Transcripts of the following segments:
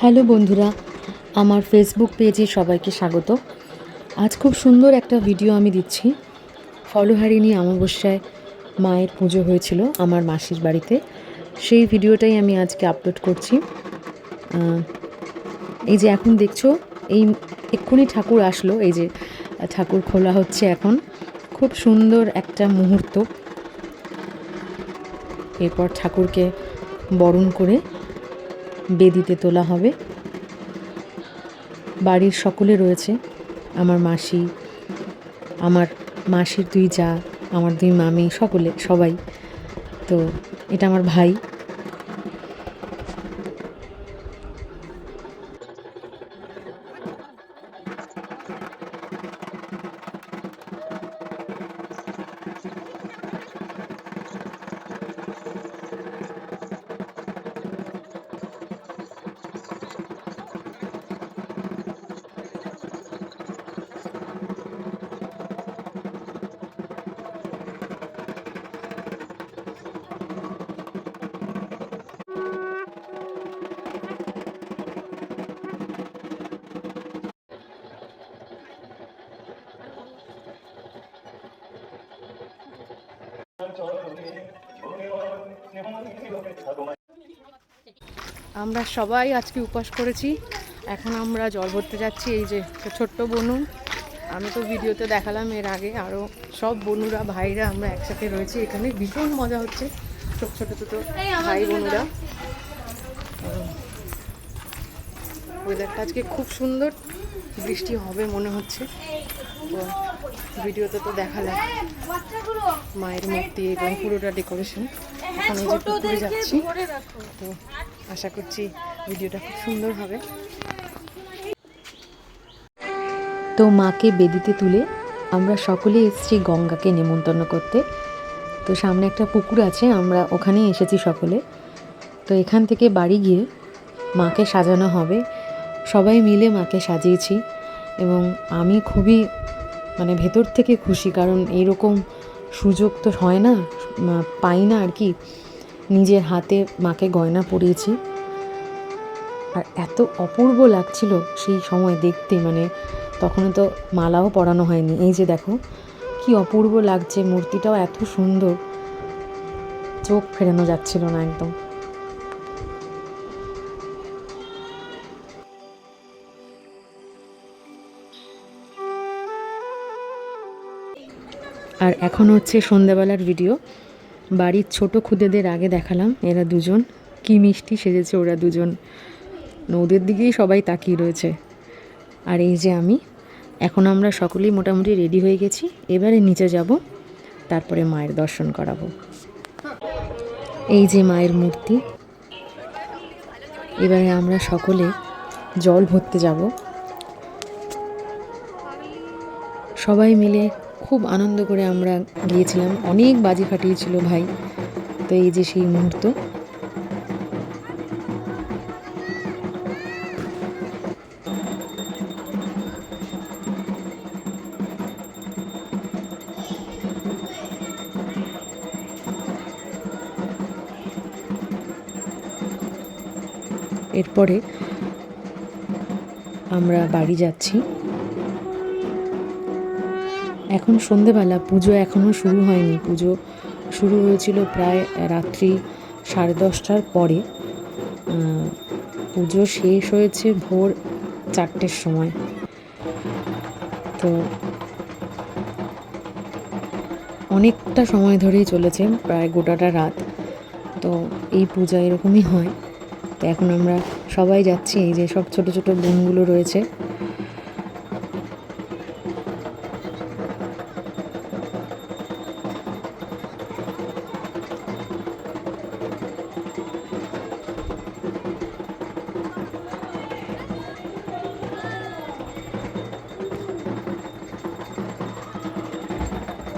Hello বন্ধুরা, আমার Facebook পেজে সবাইকে স্বাগত। আজ খুব সুন্দর একটা ভিডিও আমি দিচ্ছি। ফলহারিণী অমাবস্যায় মায়ের পুজো হয়েছিল আমার মাসির বাড়িতে, সেই ভিডিওটাই আমি আজকে আপলোড করছি। এই যে এখন দেখছো, এই এক্ষুনি ঠাকুর আসলো, এই যে ঠাকুর খোলা হচ্ছে এখন। খুব সুন্দর একটা মুহূর্ত। এরপর ঠাকুরকে বরণ করে বেদিতে তোলা হবে। বাড়ির সকলে রয়েছে, আমার মাসি, আমার মাসির দুই জা, আমার দুই মামি, সবাই। তো এটা আমার ভাই। আমরা সবাই আজকে উপবাস করেছি। এখন আমরা জল ভরতে যাচ্ছি। এই যে ছোট্ট বনু, আমি তো ভিডিওতে দেখালাম এর আগে, আরও সব বনুরা, ভাইরা আমরা একসাথে রয়েছি এখানে। ভীষণ মজা হচ্ছে, ছোট ছোট ছোটো ভাই বোনুরা। ওয়েদারটা আজকে খুব সুন্দর, বৃষ্টি হবে মনে হচ্ছে। তো ভিডিওতে তো দেখালাম মায়ের মূর্তি এবং পুরোটা ডেকোরেশন। এখন এই যে পুকুরে যাচ্ছি, তো আশা করছি ভিডিওটা খুব সুন্দর হবে। তো মাকে বেদিতে তুলে আমরা সকলে এসেছি গঙ্গাকে নেমন্তন্ন করতে। তো সামনে একটা পুকুর আছে, আমরা ওখানেই এসেছি সকলে। তো এখান থেকে বাড়ি গিয়ে মাকে সাজানো হবে। সবাই মিলে মাকে সাজিয়েছি এবং আমি খুবই ভেতর থেকে খুশি, কারণ এইরকম সুযোগ তো হয় না, পাই না আর কি। নিজের হাতে মাকে গয়না পরিয়েছি, আর এত অপূর্ব লাগছিল সেই সময় দেখতে। তখন তো মালাও পরানো হয়নি। এই যে দেখো কি অপূর্ব লাগছে, মূর্তিটাও এত সুন্দর, চোখ ফেরানো যাচ্ছিল না একদম। আর এখন হচ্ছে সন্ধ্যাবেলার ভিডিও। বাড়ির ছোট খুদেদের আগে দেখালাম, এরা দুজন কি মিষ্টি সেজেছে। ওরা দুজন, ওদের দিকেই সবাই তাকিয়ে রয়েছে। আর এই যে আমি, এখন আমরা সকলেই মোটামুটি রেডি হয়ে গেছি। এবারে নিচে যাব, তারপরে মায়ের দর্শন করাবো। এই যে মায়ের মূর্তি। এবারে আমরা সকলে জল ভরতে যাব। সবাই মিলে খুব আনন্দ করে আমরা গিয়েছিলাম, অনেক বাজি ফাটিয়েছিল ভাই। তো এই যে সেই মুহূর্ত। এরপরে আমরা বাড়ি যাচ্ছি। এখন সন্ধেবেলা, পুজো এখনও শুরু হয়নি। পুজো শুরু হয়েছিল প্রায় রাত্রি 10:30টার পরে। পুজো শেষ হয়েছে ভোর 4টের সময়। তো অনেকটা সময় ধরেই চলেছে, প্রায় গোটাটা রাত। তো এই পূজা এরকমই হয়। তো এখন আমরা সবাই যাচ্ছি। এই যে সব ছোট ছোট বোনগুলো রয়েছে।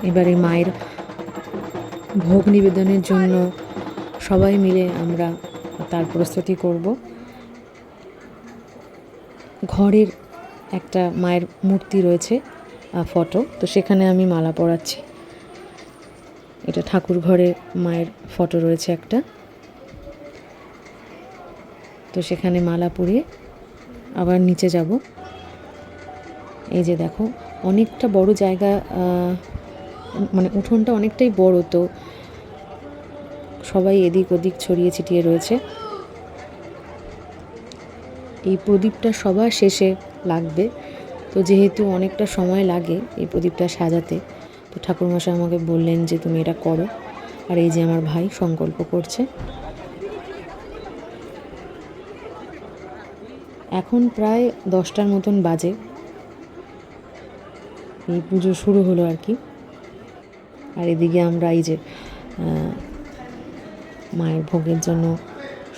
এবারে মায়ের ভোগ নিবেদনের জন্য সবাই মিলে আমরা তার প্রস্তুতি করব। ঘরের একটা মায়ের মূর্তি রয়েছে, ফটো, তো সেখানে আমি মালা পরাচ্ছি। এটা ঠাকুর ঘরে মায়ের ফটো রয়েছে একটা। তো তো সেখানে মালা পরিয়ে আবার নিচে যাব। এই যে দেখো অনেকটা বড় জায়গা, মানে উঠোনটা অনেকটাই বড়, তো সবাই এদিক ওদিক ছড়িয়ে ছিটিয়ে রয়েছে। এই প্রদীপটা সবার শেষে লাগবে, তো যেহেতু অনেকটা সময় লাগে এই প্রদীপটা সাজাতে, তো ঠাকুরমশাই আমাকে বললেন যে তুমি এটা করো। আর এই যে আমার ভাই সংকল্প করছে। এখন প্রায় 10টার মতন বাজে, এই পুজো শুরু হলো আর কি। আর এদিকে আমরা এই যে মায়ের ভোগের জন্য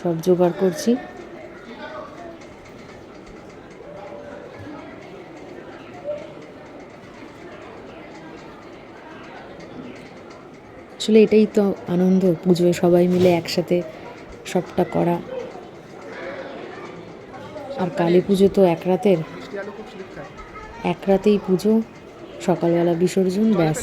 সব জোগাড় করছি। আসলে এটাই তো আনন্দ, পুজোয় সবাই মিলে একসাথে সবটা করা। আর কালী পুজো তো এক রাতেই পুজো, সকালবেলা বিসর্জন, ব্যাস।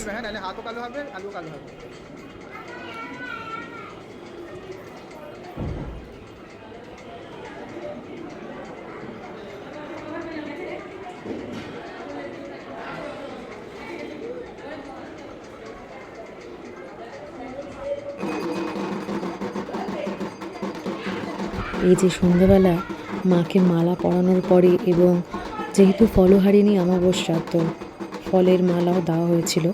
এই যে সন্ধ্যাবেলা মাকে মালা পরানোর পরে, এবং যেহেতু ফলহারিণী অমাবস্যা, তো ফলের মালাও দেওয়া হয়েছিল,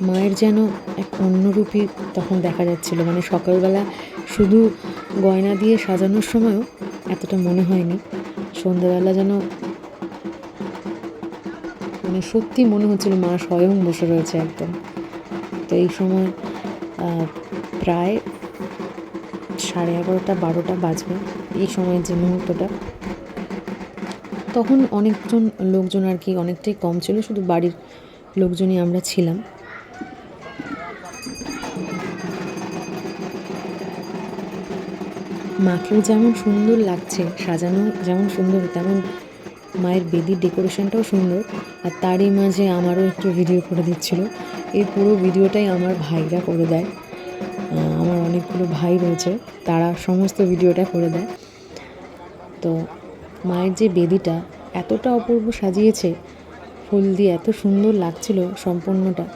মায়ের যেন এক অন্যরূপী তখন দেখা যাচ্ছিল। মানে সকালবেলা শুধু গয়না দিয়ে সাজানোর সময়ও এতটা মনে হয়নি, সন্ধ্যাবেলা যেন মানে সত্যি মনে হচ্ছিল মা স্বয়ং বসে রয়েছে একদম। তো এই সময় প্রায় 11:30 12টা বাজবে এই সময়ের যে মুহূর্তটা। তখন লোকজন আর কি অনেকটাই কম ছিল, শুধু বাড়ির লোকজনই আমরা ছিলাম। মাকেও যেমন সুন্দর লাগছে সাজানো, যেমন সুন্দর, তেমন মায়ের বেদির ডেকোরেশনটাও সুন্দর। আর তারই মাঝে আমারও একটু ভিডিও করে দিচ্ছিল। এই পুরো ভিডিওটাই আমার ভাইরা করে দেয়, আমার অনেকগুলো ভাই রয়েছে, তারা সমস্ত ভিডিওটা করে দেয়। তো মায়ের যে বেদিটা এতটা অপূর্ব সাজিয়েছে, ফুল দিয়ে এত সুন্দর লাগছিল সম্পূর্ণটা।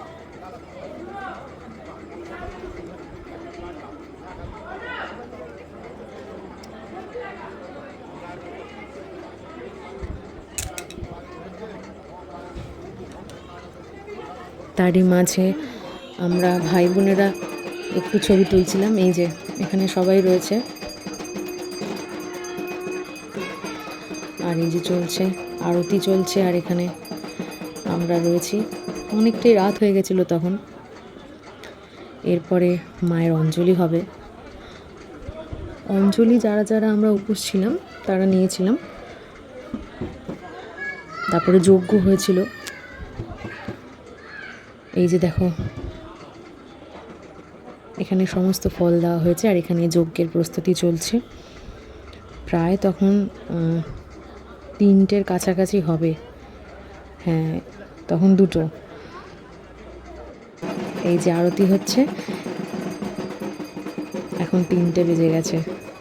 তারই মাঝে আমরা ভাই বোনেরা একটু ছবি তুলছিলাম। এই যে এখানে সবাই রয়েছে, আর এই যে চলছে আরতি চলছে, আর এখানে আমরা রয়েছি। অনেকটাই রাত হয়ে গেছিলো তখন। এরপরে মায়ের অঞ্জলি হবে। অঞ্জলি যারা যারা আমরা উপোস ছিলাম তারা নিয়েছিলাম। তারপরে যজ্ঞ হয়েছিল। এই যে দেখো এখানে সমস্ত ফল দেওয়া হয়েছে, আর এখানে যজ্ঞের প্রস্তুতি চলছে। প্রায় তখন 3টের কাছাকাছি হবে, হ্যাঁ তখন 2টো। এই যে আরতি হচ্ছে, এখন 3টে বেজে গেছে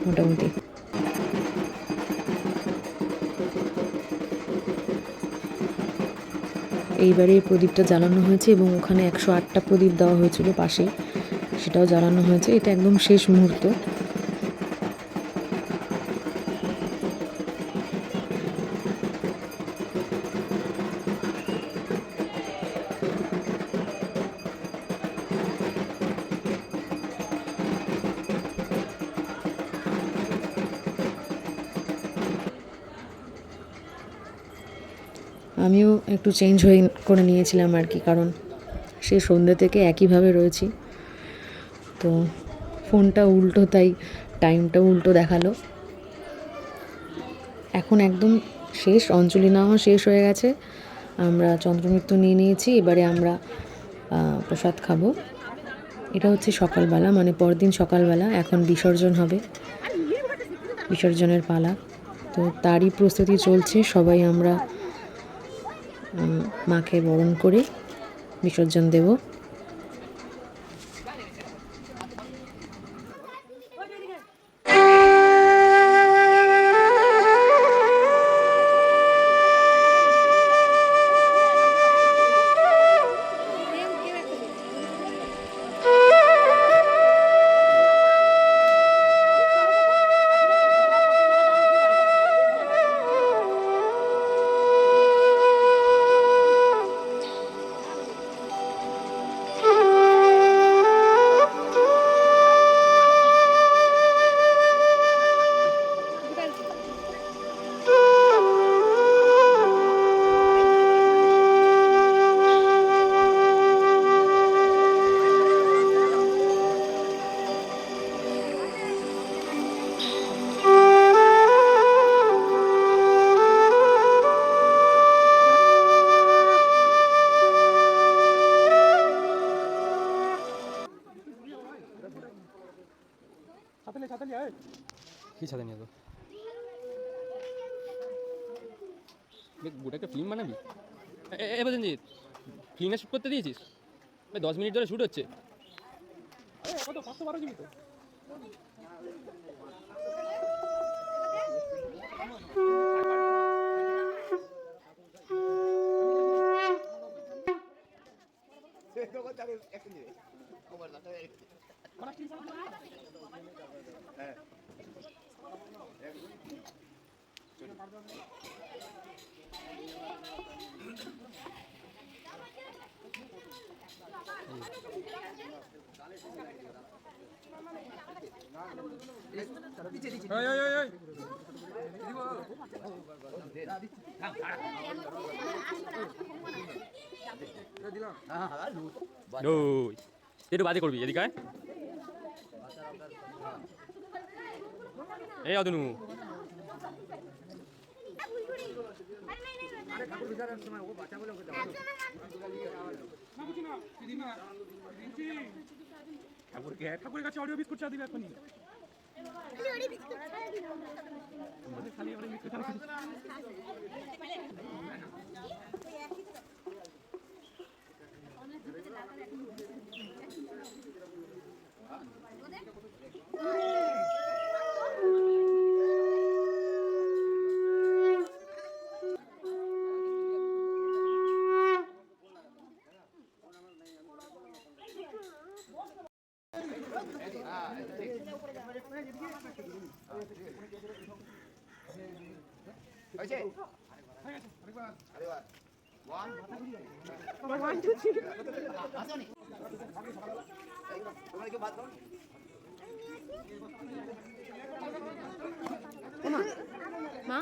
মোটামুটি। এইবারে প্রদীপটা জ্বালানো হয়েছে, এবং ওখানে 108টা প্রদীপ দেওয়া হয়েছিল পাশে, সেটাও জ্বালানো হয়েছে। এটা একদম শেষ মুহূর্ত। আমিও একটু চেঞ্জ করে নিয়েছিলাম আর কি, কারণ সে সন্ধ্যে থেকে একইভাবে রয়েছি, তো ফোনটা উল্টো, তাই টাইমটাও উল্টো দেখালো। এখন একদম শেষ, অঞ্জলি নেওয়া শেষ হয়ে গেছে, আমরা চন্দ্রমৃত্যু নিয়ে নিয়েছি। এবারে আমরা প্রসাদ খাবো। এটা হচ্ছে সকালবেলা, মানে পরদিন সকালবেলা। এখন বিসর্জন হবে, বিসর্জনের পালা, তো তারই প্রস্তুতি চলছে। সবাই আমরা মাকে বরণ করে বিসর্জন দেব। কি ছাদে নিয়ে তো গোটা একটা ফিল্ম বানাবি? এ প্রসেনজিৎ, ফিল্মে শ্যুট করতে দিয়েছিস? 10 মিনিট ধরে শ্যুট হচ্ছে। কত 512 জিবি তো। একটু বাজে করবি, এদিকে আয়। এই অদনু, ঠাকুরের কাছে অডিও বিস্কুট চা দিবে এখনই। মা